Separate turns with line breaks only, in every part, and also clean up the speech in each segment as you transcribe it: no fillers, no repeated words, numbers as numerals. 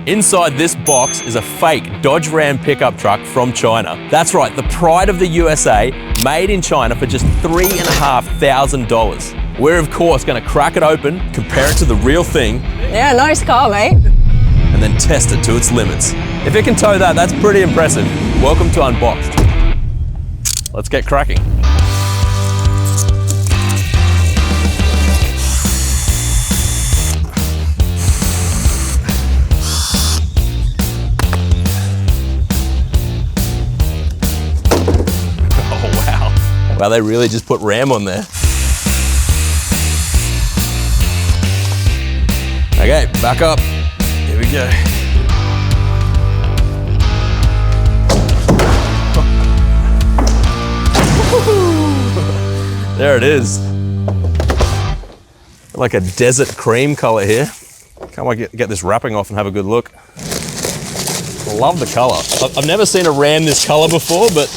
Inside this box is a fake Dodge Ram pickup truck from China. That's right, the pride of the USA, made in China for just $3,500. We're of course gonna crack it open, compare it to the real thing.
Yeah, nice car, mate.
And then test it to its limits. If it can tow that, that's pretty impressive. Welcome to Unboxed. Let's get cracking. Wow, they really just put Ram on there. Okay, back up. Here we go. There it is. Like a desert cream color here. Can't wait to get this wrapping off and have a good look. I love the color. I've never seen a Ram this color before, but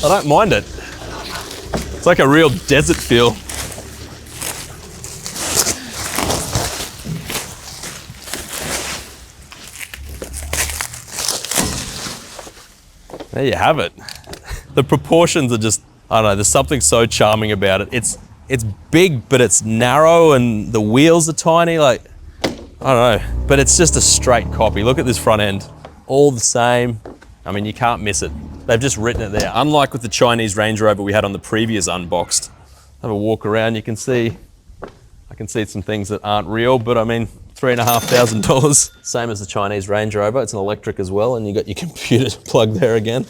I don't mind it. It's like a real desert feel. There you have it. The proportions are just, I don't know, there's something so charming about it. It's big, but it's narrow and the wheels are tiny, like, I don't know, but it's just a straight copy. Look at this front end, all the same. I mean, you can't miss it. They've just written it there. Unlike with the Chinese Range Rover we had on the previous Unboxed. Have a walk around, I can see some things that aren't real, but I mean, $3,500. Same as the Chinese Range Rover, it's an electric as well, and you got your computer plug there again.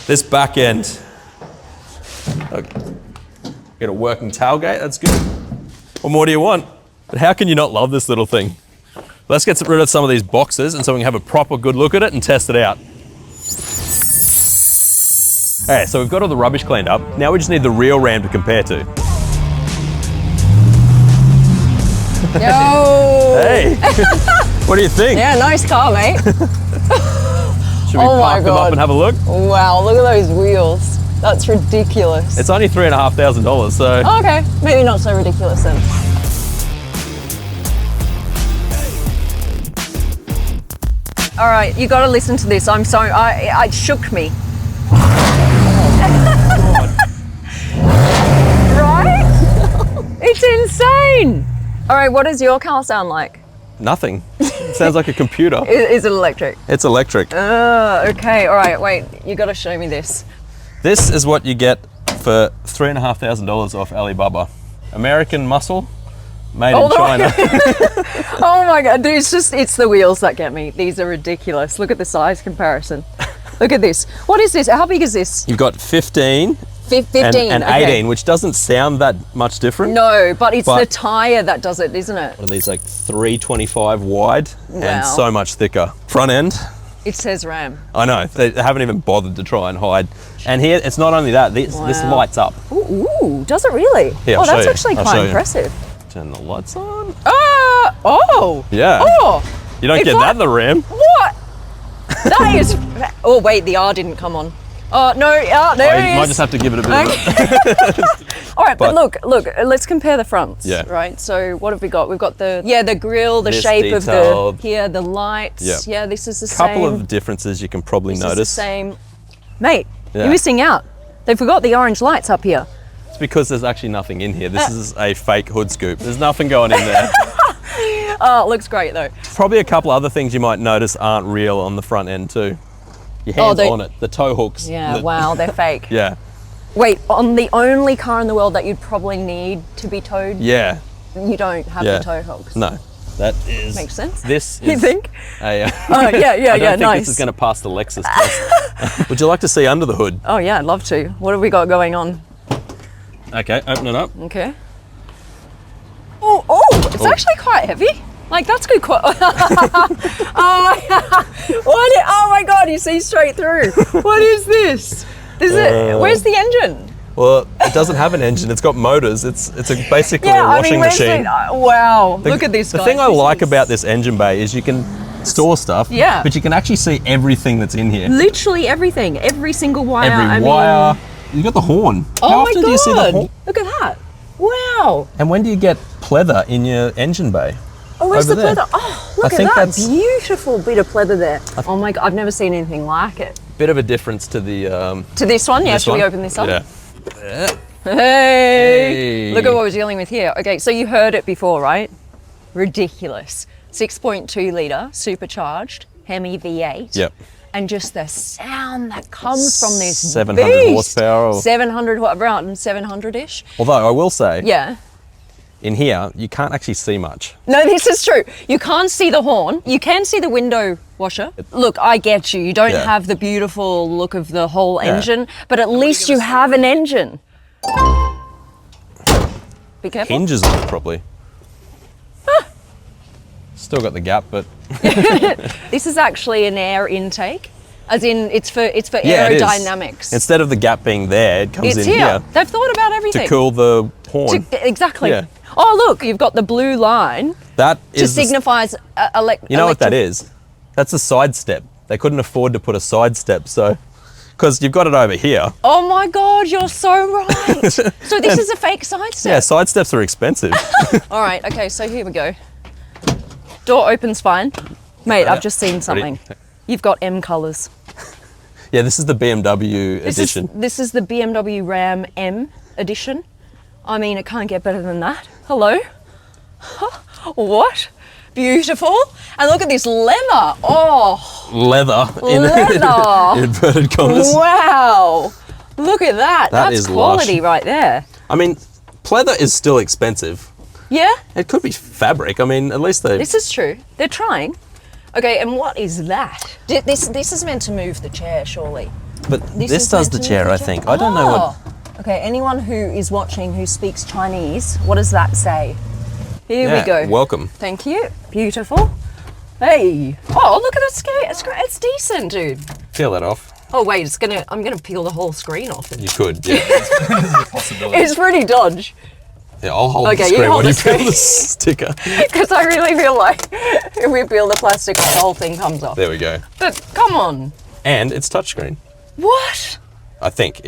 This back end, get a working tailgate, that's good. What more do you want? But how can you not love this little thing? Let's get rid of some of these boxes and so we can have a proper good look at it and test it out. Okay, so we've got all the rubbish cleaned up. Now we just need the real Ram to compare to.
Yo!
Hey! What do you think?
Yeah, nice car, mate.
Should we park them up and have a look?
Wow, look at those wheels. That's ridiculous.
It's only $3,500, so...
Oh, okay, maybe not so ridiculous then. All right, you gotta listen to this. I'm sorry, it shook me. Right? It's insane. All right, what does your car sound like?
Nothing. It sounds like a computer.
Is it electric?
It's electric.
Okay, all right, wait, you gotta show me this.
This is what you get for $3,500 off Alibaba. American muscle, made in China.
Oh my God, dude, it's the wheels that get me. These are ridiculous. Look at the size comparison. Look at this. What is this? How big is this?
You've got 15.
15
and 18, which doesn't sound that much different.
No, but it's the tire that does it, isn't it?
What are these, like 325 wide and so much thicker. Front end.
It says Ram.
I know, they haven't even bothered to try and hide. And here, it's not only that, this lights up.
Ooh, does it really?
Here,
oh, that's actually quite impressive.
Turn the lights on.
Oh.
Yeah.
Oh.
You don't get that in the Ram.
What? That is, oh wait, the R didn't come on. Oh, no, there it is.
You might just have to give it a bit of a...
All right, but look, let's compare the fronts,
yeah.
Right? So what have we got? We've got the grille, the shape
detailed.
of the lights.
Yep.
Yeah, this is the same.
Couple of differences you can probably notice.
This is the same. Mate, you're missing out. They forgot the orange lights up here.
It's because there's actually nothing in here. This is a fake hood scoop. There's nothing going in there.
Oh, it looks great though.
Probably a couple other things you might notice aren't real on the front end too. Your hands on it, the tow hooks.
Yeah, wow, they're fake.
Yeah.
Wait, on the only car in the world that you'd probably need to be towed?
Yeah.
You don't have the tow hooks?
No. That is...
Makes sense.
This is...
You think?
Oh,
yeah,
I don't think
nice.
this is going to pass the Lexus test. Would you like to see under the hood?
Oh yeah, I'd love to. What have we got going on?
Okay, open it up.
Okay. Oh, it's actually quite heavy. Like, that's good. Oh my God, you see straight through. What is this? Where's the engine?
Well, it doesn't have an engine. It's got motors. It's basically a washing machine.
Wow, look at this, guys.
The thing I like about this engine bay is you can store stuff, but you can actually see everything that's in here.
Literally everything. Every single wire.
Every wire. You got the horn. How often do you see the horn?
Look at that. Wow.
And when do you get pleather in your engine bay?
Oh, where's
over
the
there.
pleather? Oh, look
I
at
think
that
that's-
beautiful bit of pleather there. Oh my God, I've never seen anything like it.
Bit of a difference to the
To this one, yeah.
this
Should
one.
we open this up?
Yeah.
Hey, look at what we're dealing with here. Okay, so you heard it before, right? Ridiculous. 6.2 litre, supercharged, Hemi V8.
Yep.
And just the sound that comes from this
700
beast.
horsepower or-
700, what, around 700-ish?
Although I will say,
Yeah.
in here you can't actually see much.
No, this is true. You can't see the horn. You can see the window washer. Look, I get you. You don't
Yeah.
have the beautiful look of the whole
Yeah.
engine, but at least you have an engine. Be careful.
Hinges on it properly. Still got the gap, but
This is actually an air intake, as in it's for
yeah, it is.
aerodynamics.
Instead of the gap being there, it comes
It's
in
here.
here
They've thought about everything.
to cool the horn.
Exactly.
Yeah.
Oh, look, you've got the blue line
That
to
is the
signifies
You know what that is? That's a side step. They couldn't afford to put a side step, so because you've got it over here.
Oh my God, you're so right. So this is a fake side step.
Yeah, side steps are expensive.
All right, okay, so here we go. Door opens fine. Mate, I've just seen something. You've got M colours.
Yeah, this is the BMW edition.
This is the BMW Ram M edition. I mean, it can't get better than that. Hello? What? Beautiful. And look at this leather. Oh,
Leather.
Leather.
In inverted commas.
wow. Look at that.
That
That's
is
quality
lush.
right there.
I mean, pleather is still expensive.
Yeah,
It could be fabric. I mean, at least they.
this is true. They're trying. Okay, and what is that? This is meant to move the chair, surely.
But
This
this
is
does
meant
the
to
chair,
move
I
the
think. I don't know what.
Oh. Okay, anyone who is watching who speaks Chinese, what does that say? Here we
Yeah,
go.
welcome.
Thank you. Beautiful. Hey. Oh, look at that scale. It's great. It's decent, dude.
Peel that off.
Oh wait, I'm gonna peel the whole screen off.
You could, yeah.
It's pretty dodge.
Yeah, I'll hold
Okay,
the
you
screen
hold
when you
the
peel
screen.
the sticker.
Because I really feel like if we peel the plastic, the whole thing comes off.
There we go.
But come on.
And it's touchscreen.
What?
I think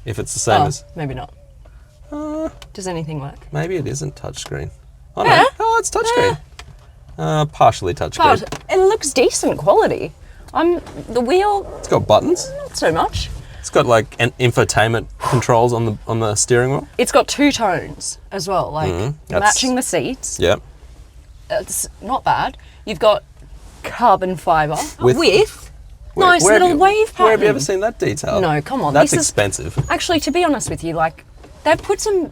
if it's the same
Oh,
as.
maybe not. Does anything work?
Maybe it isn't touchscreen. Oh
Yeah.
no. Oh, it's touchscreen. Partially touchscreen.
But it looks decent quality. The wheel,
It's got buttons.
not so much.
It's got like an infotainment controls on the steering wheel.
It's got two tones as well, like
that's-
matching the seats.
Yeah.
It's not bad. You've got carbon fibre
With-
with nice
Where have
little
you-
wave pattern.
Where have you ever seen that detail?
No, come on.
That's
This is-
expensive.
Actually, to be honest with you, like they've put some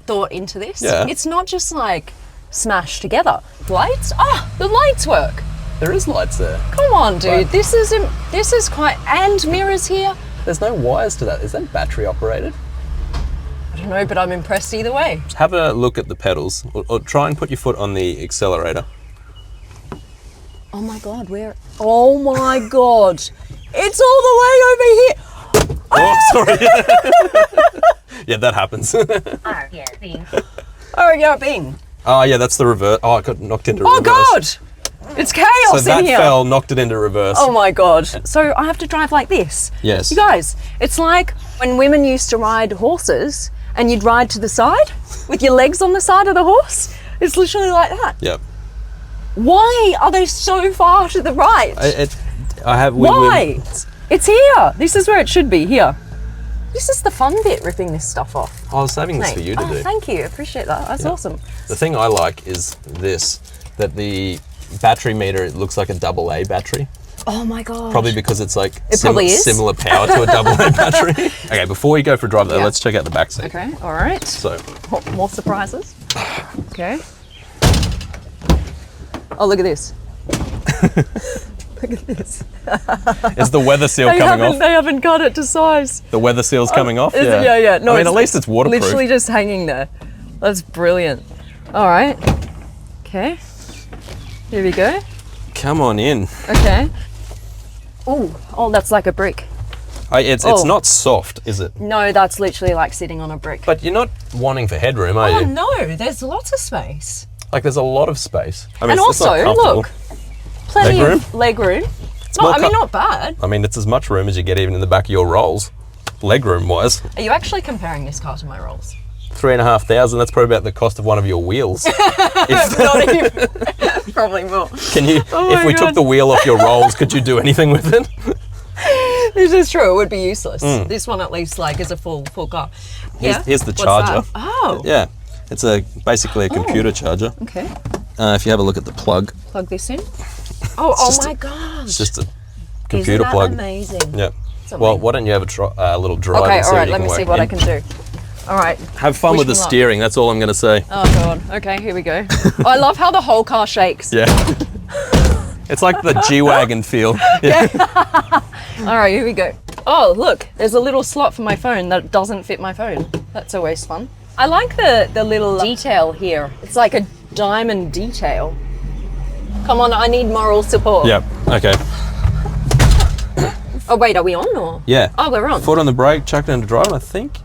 thought into this.
Yeah.
It's not just like smashed together. Lights? The lights work.
There is lights there.
Come on, dude.
Right.
This is quite and mirrors here.
There's no wires to that. Is that battery operated?
I don't know, but I'm impressed either way.
Have a look at the pedals, or try and put your foot on the accelerator.
Oh my god, where? Oh my god. It's all the way over here.
Oh, sorry. Yeah, that happens.
Oh, yeah, Bing.
Oh, yeah, that's the reverse. Oh, I got knocked into
Oh
reverse.
god. It's chaos
So that
in here.
fell, knocked it into reverse.
Oh my god. So I have to drive like this.
Yes.
You guys, it's like when women used to ride horses and you'd ride to the side with your legs on the side of the horse. It's literally like that.
Yep.
Why are they so far to the right?
I have.
Why? It's here. This is where it should be, here. This is the fun bit, ripping this stuff off.
I was saving this
Mate.
for you to do.
Thank you. Appreciate that. That's awesome.
The thing I like is this, that the battery meter, it looks like a AA battery.
Oh my god.
Probably because it's like
probably is.
similar power to a AA battery. Okay, before we go for a drive though,
Yeah.
let's check out the back seat.
Okay, all right.
So,
More surprises. Okay. Oh, look at this. Look at this.
is the weather seal coming off?
They haven't cut it to size.
The weather seal's coming off?
Is it? Yeah. No,
I mean, at least it's waterproof.
Literally just hanging there. That's brilliant. All right. Okay. Here we go.
Come on in.
Okay. Oh, that's like a brick.
It's
Oh.
not soft, is it?
No, that's literally like sitting on a brick.
But you're not wanting for headroom, are
Oh
you?
no, there's lots of space.
Like, there's a lot of space. I mean,
And
it's not
also,
comfortable.
look, plenty
Leg
of leg room.
more
Not bad.
I mean, it's as much room as you get even in the back of your Rolls, leg room wise.
Are you actually comparing this car to my Rolls?
3,500. That's probably about the cost of one of your wheels.
Not even. Probably more.
Can you, if we took the wheel off your rolls, could you do anything with it?
This is true. It would be useless. This one at least like is a full car.
Here's the
What's
charger.
that? Oh.
Yeah, it's basically a computer charger.
Okay.
If you have a look at the plug.
Plug this in. Oh my gosh.
It's just a computer
Isn't that
plug.
Amazing.
Yeah. Well, why don't you have a little drive?
Okay.
and see
All
what
right.
you
Let
can
me see
work
what
in.
I can do. All right.
Have fun with the
me luck.
steering. That's all I'm going to say.
Oh god. Okay. Here we go. Oh, I love how the whole car shakes.
Yeah. It's like the G-Wagon feel.
Yeah. All right. Here we go. Oh look, there's a little slot for my phone that doesn't fit my phone. That's always fun. I like the little detail here. It's like a diamond detail. Come on, I need moral support.
Yep. Okay.
Oh wait, are we on or?
Yeah.
Oh, we're on.
Foot on the brake, chuck it into drive, I think.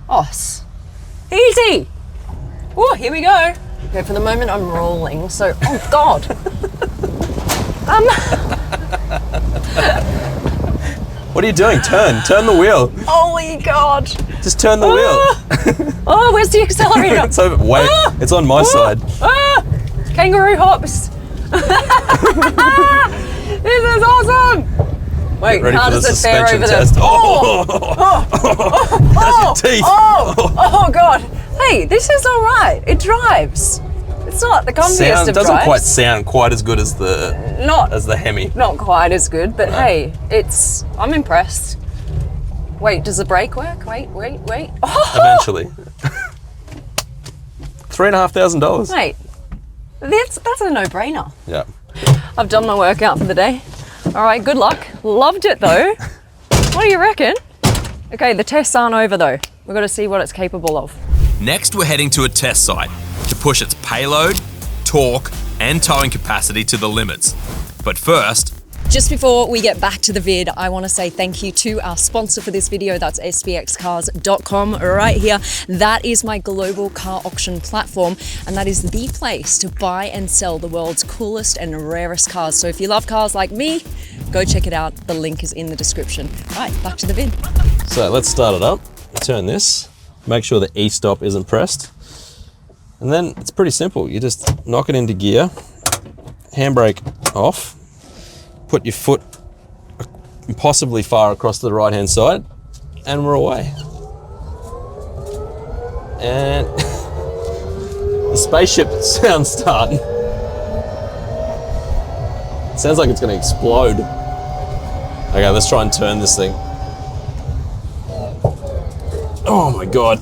Easy. Oh, here we go. Okay, for the moment I'm rolling, so, oh God.
What are you doing? Turn the wheel.
Holy God.
Just turn the wheel.
Oh, where's the accelerator?
It's over. Wait, it's on my side.
Kangaroo hops. This is awesome. Wait,
Ready
how
for the
does it fare
suspension
over
test?
the...
That's your teeth.
Oh God. Hey, this is all right. It drives. It's not the comfiest of
Doesn't
drives.
quite sound quite as good as the Hemi.
Not quite as good, but hey, I'm impressed. Wait, does the brake work? Wait. Oh,
Eventually. $3,500.
mate, that's a no-brainer.
Yeah.
I've done my workout for the day. All right, good luck. Loved it though. What do you reckon? Okay, the tests aren't over though. We've got to see what it's capable of.
Next, we're heading to a test site to push its payload, torque, and towing capacity to the limits. But first,
Just before we get back to the vid, I want to say thank you to our sponsor for this video. That's spxcars.com right here. That is my global car auction platform, and that is the place to buy and sell the world's coolest and rarest cars. So if you love cars like me, go check it out. The link is in the description. All right, back to the vid.
So let's start it up. Turn this. Make sure the E-stop isn't pressed. And then it's pretty simple. You just knock it into gear, handbrake off, put your foot impossibly far across to the right-hand side, and we're away. And the spaceship sounds starting. It sounds like it's going to explode. Okay, let's try and turn this thing. Oh my God.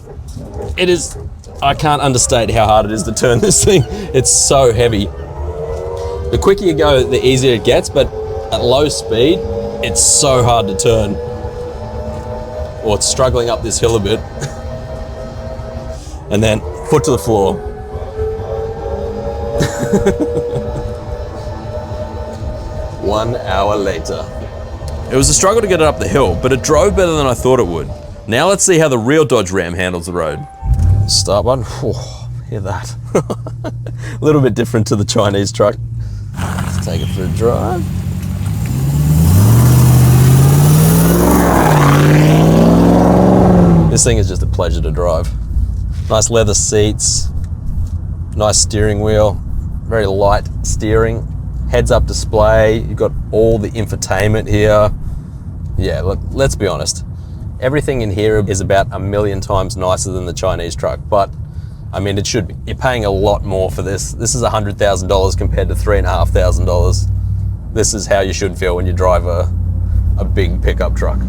It is, I can't understate how hard it is to turn this thing. It's so heavy. The quicker you go, the easier it gets, but at low speed, it's so hard to turn. Or it's struggling up this hill a bit. And then foot to the floor. 1 hour later. It was a struggle to get it up the hill, but it drove better than I thought it would. Now let's see how the real Dodge Ram handles the road. Start button. Oh, hear that. A little bit different to the Chinese truck. Let's take it for a drive. This thing is just a pleasure to drive. Nice leather seats, nice steering wheel, very light steering, heads-up display. You've got all the infotainment here. Yeah, look, let's be honest. Everything in here is about 1,000,000 times nicer than the Chinese truck, but I mean, it should be. You're paying a lot more for this. This is $100,000 compared to $3,500. This is how you should feel when you drive a big pickup truck.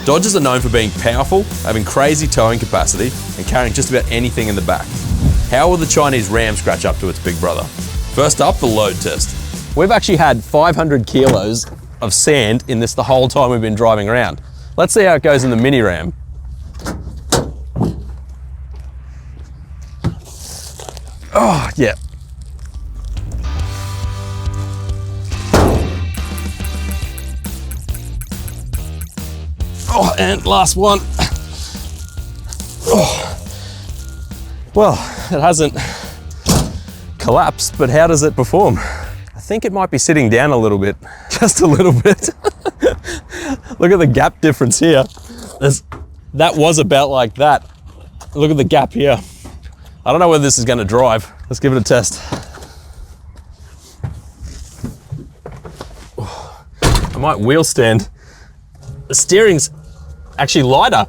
Dodges are known for being powerful, having crazy towing capacity, and carrying just about anything in the back. How will the Chinese Ram scratch up to its big brother? First up, the load test. We've actually had 500 kilos of sand in this the whole time we've been driving around. Let's see how it goes in the Mini Ram. Oh, yeah. Oh, and last one. Oh. Well, it hasn't collapsed, but how does it perform? I think it might be sitting down a little bit, just a little bit. Look at the gap difference here. That was about like that. Look at the gap here. I don't know whether this is going to drive. Let's give it a test. I might wheel stand. The steering's actually lighter.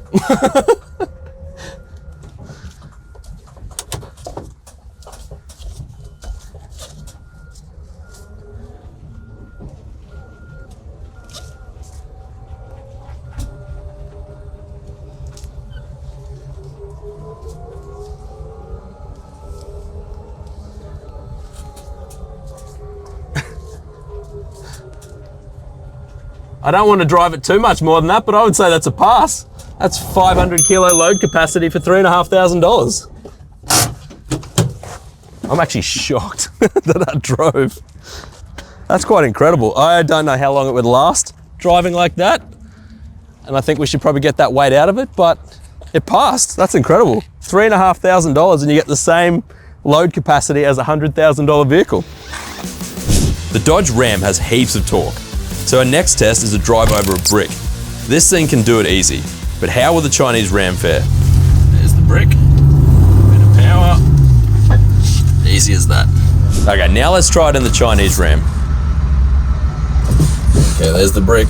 I don't want to drive it too much more than that, but I would say that's a pass. That's 500 kilo load capacity for $3,500. I'm actually shocked that drove. That's quite incredible. I don't know how long it would last driving like that. And I think we should probably get that weight out of it, but it passed. That's incredible. $3,500 and you get the same load capacity as a $100,000 vehicle.
The Dodge Ram has heaps of torque. So our next test is a drive over a brick. This thing can do it easy, but how will the Chinese Ram fare? There's the brick, bit of power, easy as that. Okay, now let's try it in the Chinese Ram. Okay, there's the brick.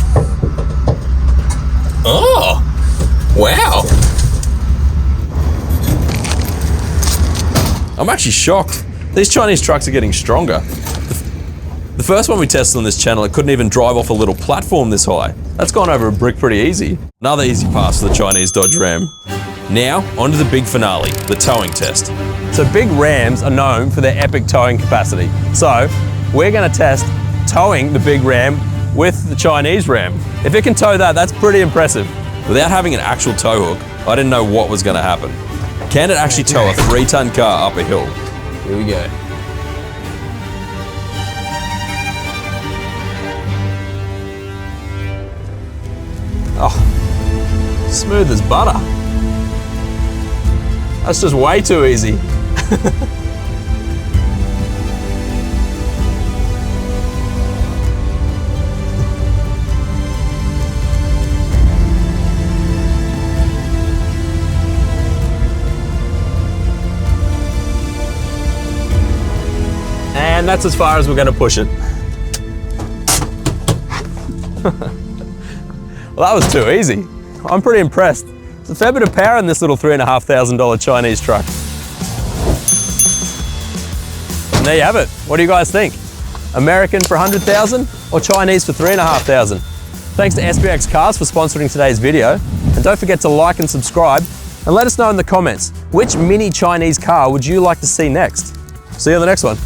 Oh, wow. I'm actually shocked. These Chinese trucks are getting stronger. The first one we tested on this channel, it couldn't even drive off a little platform this high. That's gone over a brick pretty easy. Another easy pass for the Chinese Dodge Ram. Now, onto the big finale, the towing test.
So big Rams are known for their epic towing capacity. So we're going to test towing the big Ram with the Chinese Ram. If it can tow that, that's pretty impressive.
Without having an actual tow hook, I didn't know what was going to happen. Can it actually tow a 3-ton car up a hill? Here we go.
Oh, smooth as butter. That's just way too easy. And that's as far as we're going to push it. Well, that was too easy. I'm pretty impressed. There's a fair bit of power in this little $3,500 Chinese truck. And there you have it. What do you guys think? American for $100,000 or Chinese for $3,500? Thanks to SPX Cars for sponsoring today's video. And don't forget to like and subscribe and let us know in the comments, which mini Chinese car would you like to see next? See you on the next one.